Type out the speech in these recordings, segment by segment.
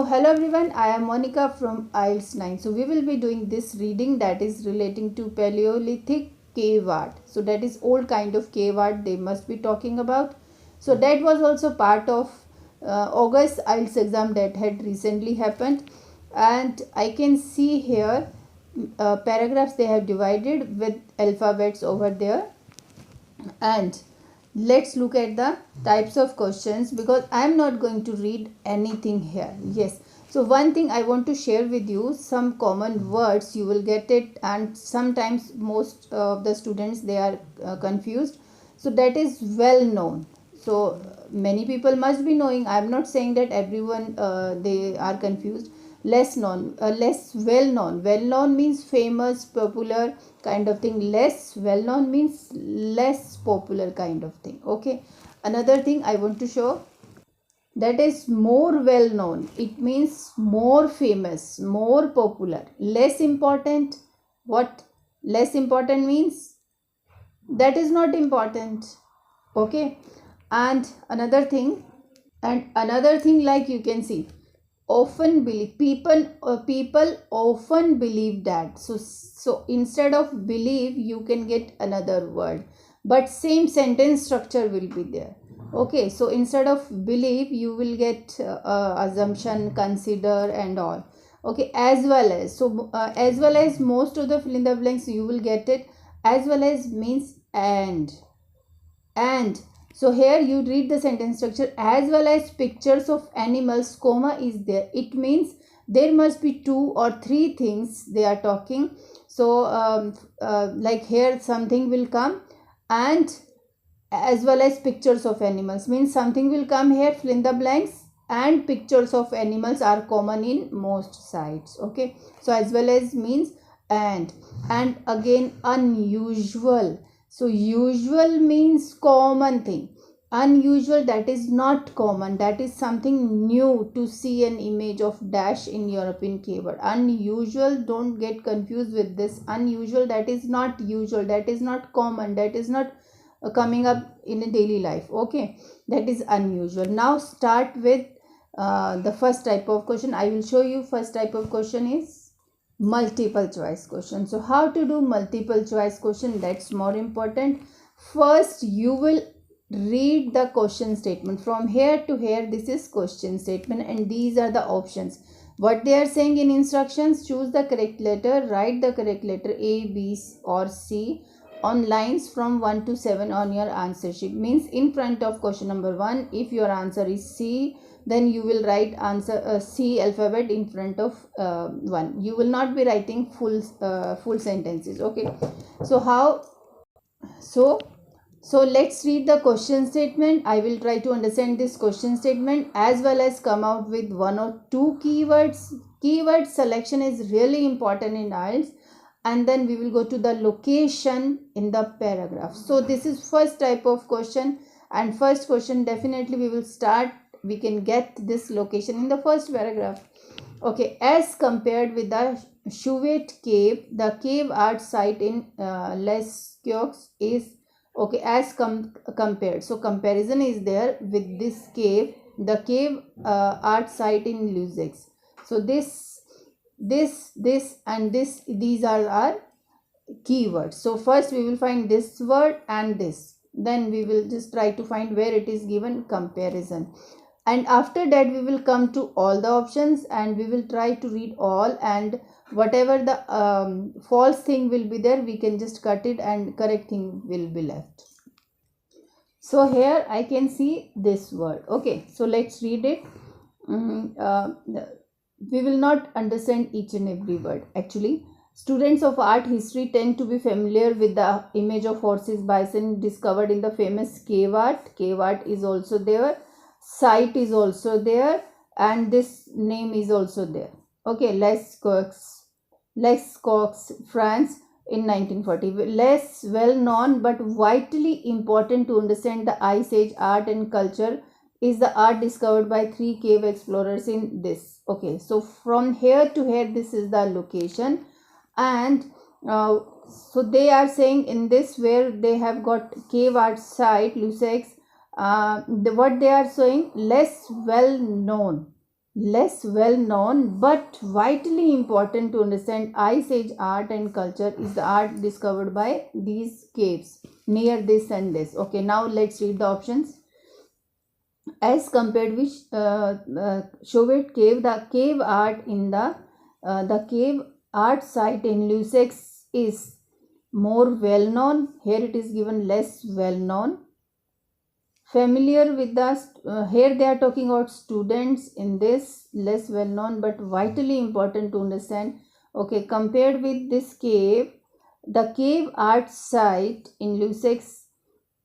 Hello everyone, I am Monica from IELTS 9. So we will be doing this reading that is relating to Paleolithic cave art. So that is old kind of cave art they must be talking about. So that was also part of August IELTS exam that had recently happened, and I can see here paragraphs they have divided with alphabets over there. And let's look at the types of questions, because I am not going to read anything here. Yes, so one thing I want to share with you, some common words you will get it, and sometimes most of the students they are confused. So that is well known. So many people must be knowing. I am not saying that everyone they are confused. Less known, less well known. Well known means famous, popular kind of thing. Less well known means less popular kind of thing. Okay, another thing I want to show, that is more well known, it means more famous, more popular. Less important, what less important means, that is not important. Okay, and another thing, like you can see, often believe, people often believe that. So instead of believe you can get another word, but same sentence structure will be there. Okay, so instead of believe you will get assumption, consider and all. Okay, as well as, so as well as, most of the fill in the blanks you will get it. As well as means and so here you read the sentence structure, as well as pictures of animals, comma is there. It means there must be two or three things they are talking. So like here something will come, and as well as pictures of animals means something will come here, fill in the blanks, and pictures of animals are common in most sites. Okay, so as well as means and again unusual. So usual means common thing. Unusual, that is not common, that is something new. To see an image of dash in European keyword. Unusual, don't get confused with this. Unusual, that is not usual, that is not common, that is not coming up in a daily life. Okay, that is unusual. Now start with the first type of question. I will show you. First type of question is multiple choice question. So how to do multiple choice question, that's more important. First you will read the question statement from here to here. This is question statement and these are the options. What they are saying in instructions: choose the correct letter, write the correct letter A, B or C on lines from 1 to 7 on your answer sheet. Means in front of question number 1, if your answer is C, then you will write answer C alphabet in front of 1. You will not be writing full sentences. Okay, so how, so let's read the question statement. I will try to understand this question statement as well as come out with one or two keywords. Keyword selection is really important in IELTS, and then we will go to the location in the paragraph. So this is first type of question, and first question definitely we will start, we can get this location in the first paragraph. Okay, as compared with the Chauvet cave, the cave art site in Les Caux is, okay, as compared, so comparison is there with this cave, the cave art site in Luzex. So this and this, these are our keywords. So first we will find this word and this, then we will just try to find where it is given comparison, and after that we will come to all the options and we will try to read all, and whatever the false thing will be there, we can just cut it and correct thing will be left. So here I can see this word. Okay, so let's read it. We will not understand each and every word. Actually, students of art history tend to be familiar with the image of horses, bison discovered in the famous cave art. Cave art is also there, site is also there, and this name is also there. Okay, Les Caux, France in 1940. Less well known but vitally important to understand the Ice Age art and culture is the art discovered by 3 cave explorers in this. Okay, so from here to here, this is the location, and so they are saying in this where they have got cave art site Lusex, what they are saying, less well known. less well known but vitally important to understand Ice Age art and culture is the art discovered by these caves near this and this. Okay, now let's read the options. As compared with Chauvet cave, the cave art in the cave art site in Lusex is more well known. Here it is given less well known. Familiar with the here they are talking about students, in this less well known but vitally important to understand. Okay, compared with this cave, the cave art site in Lusex,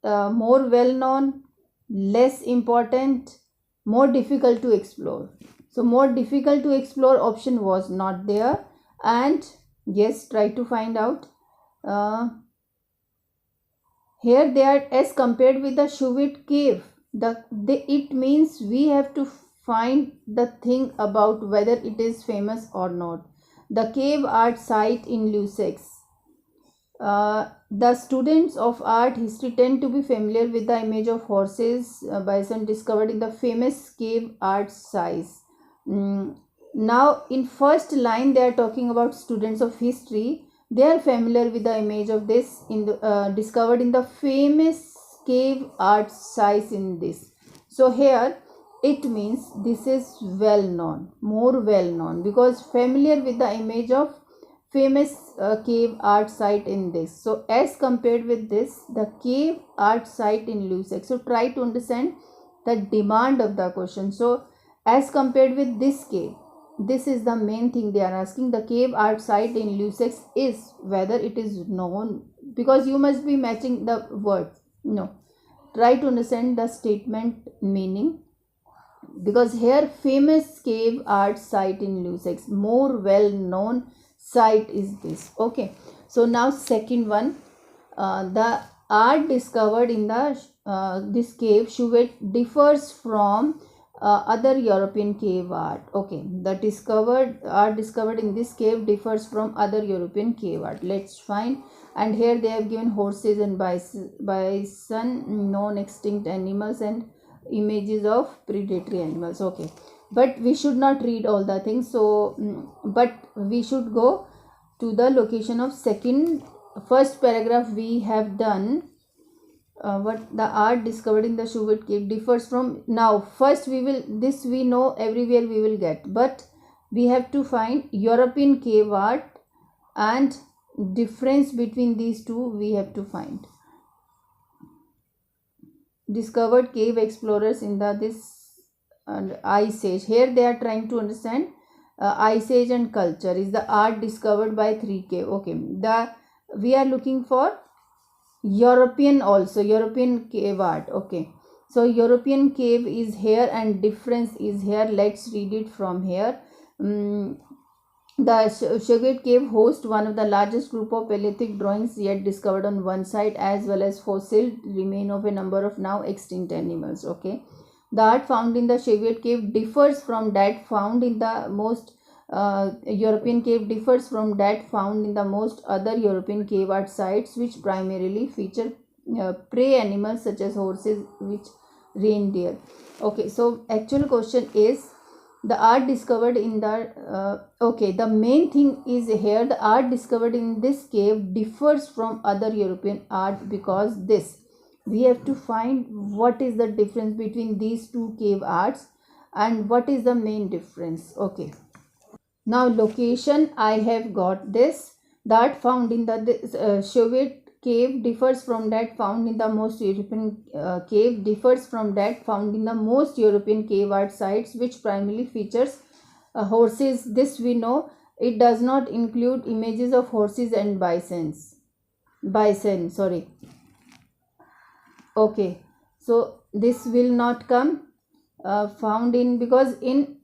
more well known, less important, more difficult to explore. So more difficult to explore option was not there. And yes, try to find out. Here they are as compared with the Chauvet cave. It means we have to find the thing about whether it is famous or not. The cave art site in Lusex. The students of art history tend to be familiar with the image of horses, bison discovered in the famous cave art site. Now in first line they are talking about students of history. They are familiar with the image of this in the discovered in the famous cave art site in this. So here it means this is well known, more well known, because familiar with the image of famous cave art site in this. So as compared with this, the cave art site in Lusex. So try to understand the demand of the question. So as compared with this cave, this is the main thing they are asking. The cave art site in Lusex is whether it is known, because you must be matching the words. No, try to understand the statement meaning, because here famous cave art site in Lusex, more well known site is this. Okay, so now second one, the art discovered in the this cave Chauvet differs from other European cave art. Okay, the art discovered in this cave differs from other European cave art. Let's find. And here they have given horses and bison, non-extinct animals, and images of predatory animals. Okay, but we should not read all the things. So but we should go to the location of first paragraph. We have done what the art discovered in the Chauvet cave differs from. Now first we will, this we know everywhere we will get, but we have to find European cave art and difference between these two we have to find. Discovered cave explorers in this Ice Age. Here they are trying to understand Ice Age and culture is the art discovered by 3 cave. Okay, we are looking for European also, European cave art. Okay, so European cave is here and difference is here. Let's read it from here. The Chauvet cave hosts one of the largest group of Paleolithic drawings yet discovered on one site, as well as fossil remain of a number of now extinct animals. Okay, the art found in the Chauvet cave differs from that found in the most European cave differs from that found in the most other European cave art sites, which primarily feature prey animals such as horses, which reindeer. Okay, so actual question is the art discovered in the okay, the main thing is here the art discovered in this cave differs from other European art, because this we have to find what is the difference between these two cave arts and what is the main difference. Okay, now location I have got this. The art found in the Chauvet cave differs from that found in the most European cave differs from that found in the most European cave art sites, which primarily features horses. This we know. It does not include images of horses and bison, sorry. Okay, so this will not come found in, because in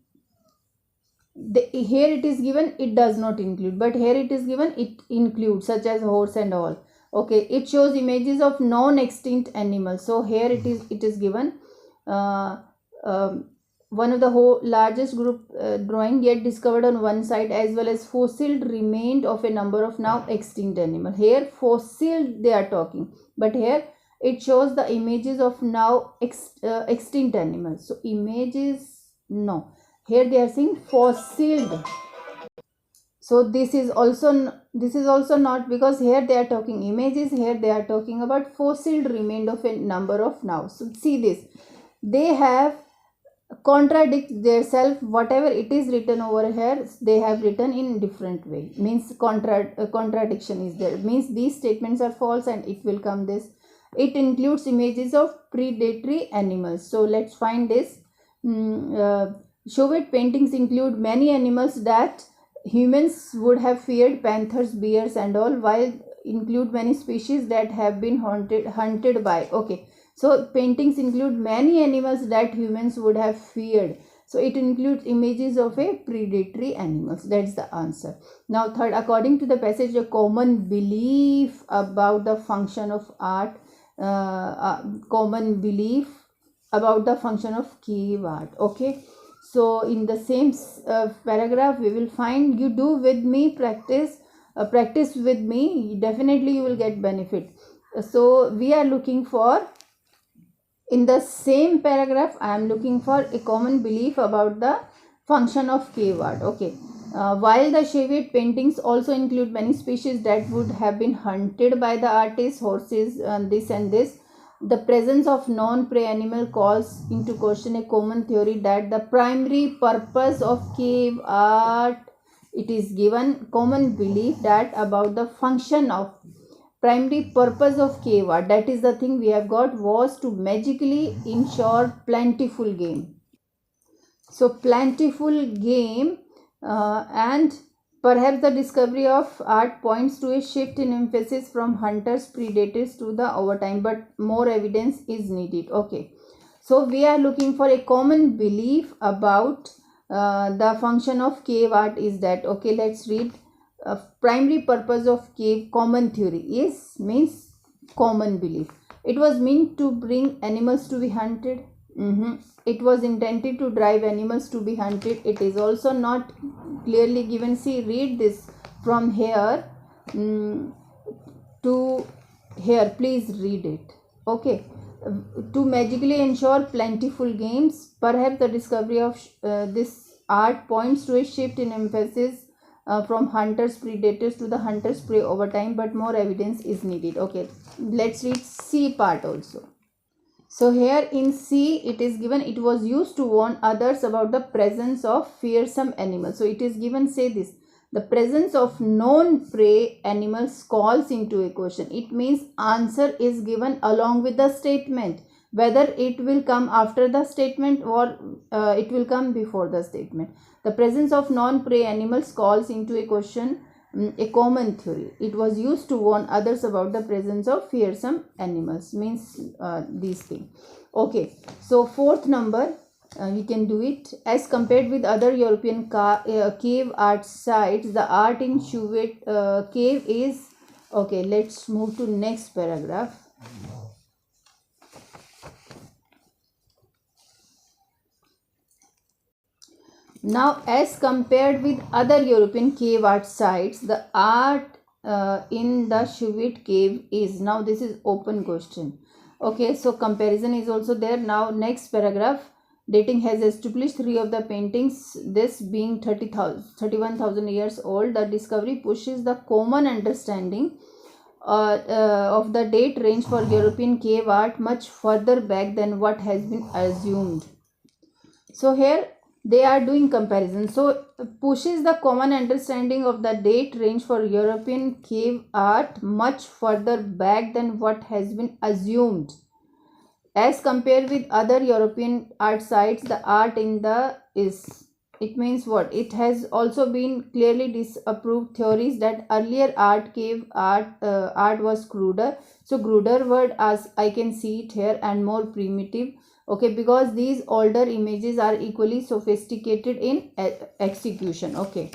here it is given it does not include, but here it is given it includes, such as horse and all. Okay, it shows images of non-extinct animals. So here it is given one of the largest group drawing yet discovered on one side, as well as fossil remained of a number of now extinct animal. Here fossil they are talking, but here it shows the images of now extinct animals. So images, no, Here they are saying fossiled. So this is also not, because here they are talking images, here they are talking about fossiled remain of a number of nouns. So see this, they have contradict themselves. Whatever it is written over here, they have written in different way, means contradiction is there, means these statements are false and it will come this. It includes images of predatory animals. So let's find this. Chauvet paintings include many animals that humans would have feared, panthers, bears and all, while include many species that have been hunted by. Okay, so paintings include many animals that humans would have feared. So it includes images of a predatory animals. That's the answer. Now third, according to the passage, a common belief about the function of art, common belief about the function of cave art. Okay, so in the same paragraph we will find, you do with me, practice with me, definitely you will get benefit. So we are looking for, in the same paragraph I am looking for a common belief about the function of cave art. Okay, while the Chauvet paintings also include many species that would have been hunted by the artist, horses and this, the presence of non-prey animal calls into question a common theory that the primary purpose of cave art, it is given common belief that about the function of primary purpose of cave art, that is the thing we have got, was to magically ensure plentiful game. So plentiful game, and perhaps the discovery of art points to a shift in emphasis from hunters, predators to the overtime, but more evidence is needed. Okay, so we are looking for a common belief about the function of cave art is that. Okay, let's read. Primary purpose of cave, common theory is, means common belief. It was meant to bring animals to be hunted. It was intended to drive animals to be hunted. It is also not clearly given. See, read this from here to here, please read it. Okay, to magically ensure plentiful games, perhaps the discovery of this art points to a shift in emphasis from hunters predators to the hunters prey over time, but more evidence is needed. Okay, let's read C part also. So here in C it is given, it was used to warn others about the presence of fearsome animals. So it is given, say this, the presence of known prey animals calls into a question. It means answer is given along with the statement, whether it will come after the statement or it will come before the statement. The presence of non-prey animals calls into a question a common theory. It was used to warn others about the presence of fearsome animals, means these things. Okay, so fourth number, we can do it. As compared with other European cave art sites, the art in Chauvet cave is, okay, let's move to next paragraph. Now, as compared with other European cave art sites, the art in the Chauvet cave is, now this is open question. Okay, so comparison is also there. Now next paragraph, dating has established 3 of the paintings, this being 31,000 years old. The discovery pushes the common understanding of the date range for European cave art much further back than what has been assumed. So here they are doing comparison. So pushes the common understanding of the date range for European cave art much further back than what has been assumed. As compared with other European art sites, the art in the is, it means what? It has also been clearly disapproved theories that earlier cave art was cruder. So cruder word, as I can see it here, and more primitive. Okay, because these older images are equally sophisticated in execution. Okay,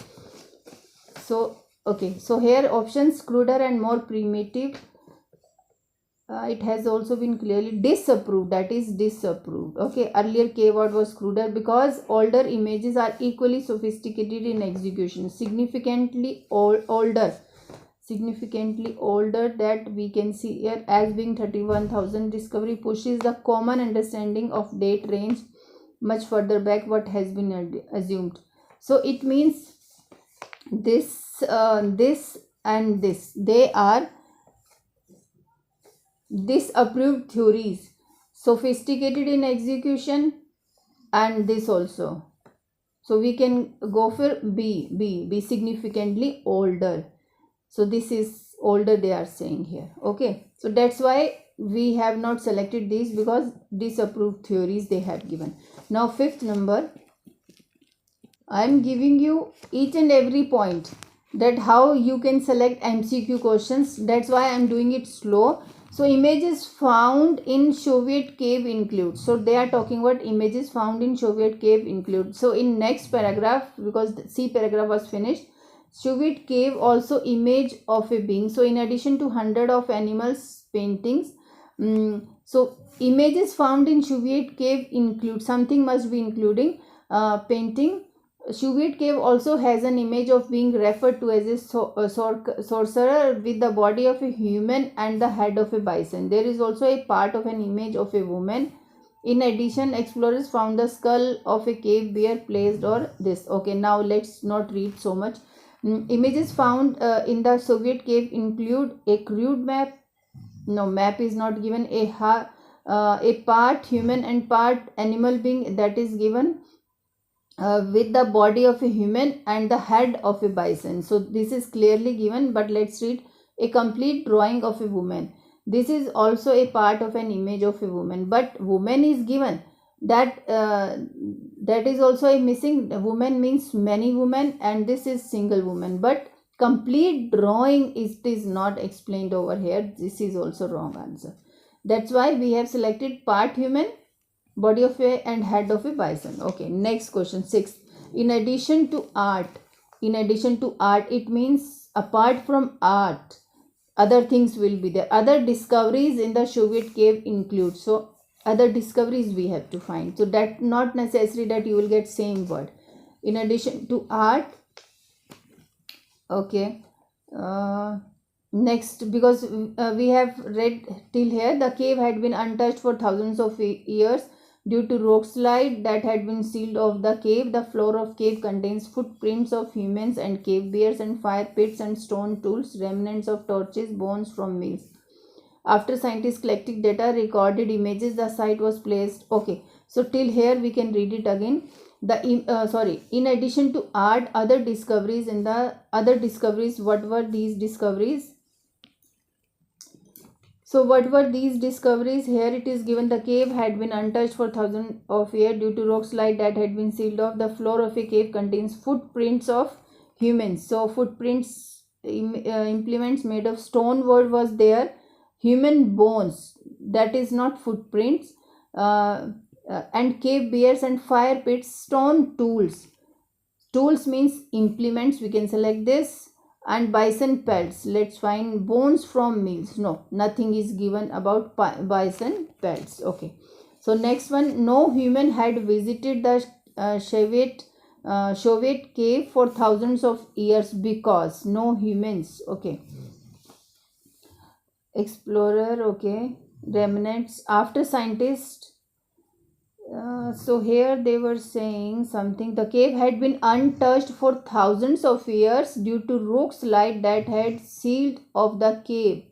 so here options cruder and more primitive. It has also been clearly disapproved, that is disapproved. Okay, earlier cave art was cruder because older images are equally sophisticated in execution. Significantly older that we can see here as being 31,000. Discovery pushes the common understanding of date range much further back what has been assumed. So it means this this and this, they are disapproved theories, sophisticated in execution, and this also. So we can go for B significantly older. So this is older they are saying here. Okay, so that's why we have not selected these, because disapproved theories they have given. Now fifth number, I am giving you each and every point that how you can select MCQ questions. That's why I am doing it slow. So images found in Soviet cave include. So they are talking about images found in Soviet cave include. So in next paragraph, because the C paragraph was finished, Soviet cave also image of a being. So in addition to 100 of animals paintings, so images found in Soviet cave include, something must be including painting. Soviet cave also has an image of being referred to as a sorcerer with the body of a human and the head of a bison. There is also a part of an image of a woman. In addition, explorers found the skull of a cave bear placed or this. Okay, now let's not read so much. Images found in the Soviet cave include a crude map. No, map is not given. A part human and part animal being, that is given. With the body of a human and the head of a bison. So this is clearly given, but let's read. A complete drawing of a woman. This is also a part of an image of a woman, but woman is given. That is also a missing. Woman means many women, and this is single woman, but complete drawing is not explained over here. This is also wrong answer. That's why we have selected part human, body of a and head of a bison. Okay, next question, 6. In addition to art, it means apart from art, other things will be there. Other discoveries in the Soviet cave include. So other discoveries we have to find. So that not necessary that you will get same word. In addition to art. Okay. Next, because we have read till here, the cave had been untouched for thousands of years due to rock slide that had been sealed off the cave. The floor of cave contains footprints of humans and cave bears and fire pits and stone tools, remnants of torches, bones from meals. After scientists collected data, recorded images, the site was placed. Okay, so till here we can read it again. In addition to art, other discoveries. What were these discoveries? So what were these discoveries? Here it is given, the cave had been untouched for thousands of years due to rock slide that had been sealed off. The floor of a cave contains footprints of humans. So footprints, implements made of stone word was there. Human bones, that is not footprints. And cave bears and fire pits, stone tools. Tools means implements, we can select this. And bison pelts, let's find bones from meals. No, nothing is given about bison pelts. Okay, so next one, no human had visited the Soviet cave for thousands of years because no humans. Okay, explorer. Okay, remnants after scientists. So here they were saying something. The cave had been untouched for thousands of years due to rock slide that had sealed off the cave.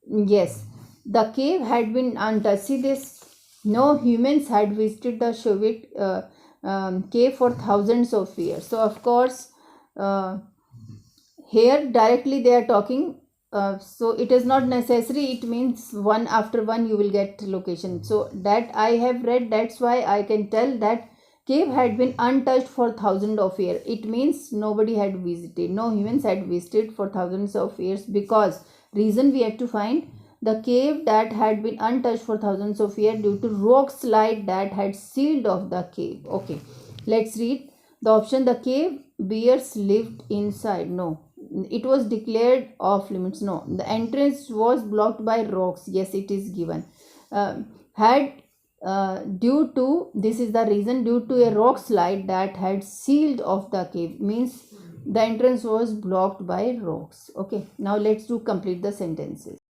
Yes, the cave had been untouched. See this, no humans had visited the Soviet cave for thousands of years. So of course here directly they are talking. So it is not necessary, it means one after one you will get location. So that I have read, that's why I can tell that cave had been untouched for thousands of years. It means nobody had visited, no humans had visited for thousands of years, because reason we have to find the cave that had been untouched for thousands of years due to rock slide that had sealed off the cave. Okay, let's read the option. The cave bears lived inside. No, it was declared off limits. No, the entrance was blocked by rocks. Yes, it is given. Due to, this is the reason, due to a rock slide that had sealed off the cave, means the entrance was blocked by rocks. Okay, now let's do complete the sentences.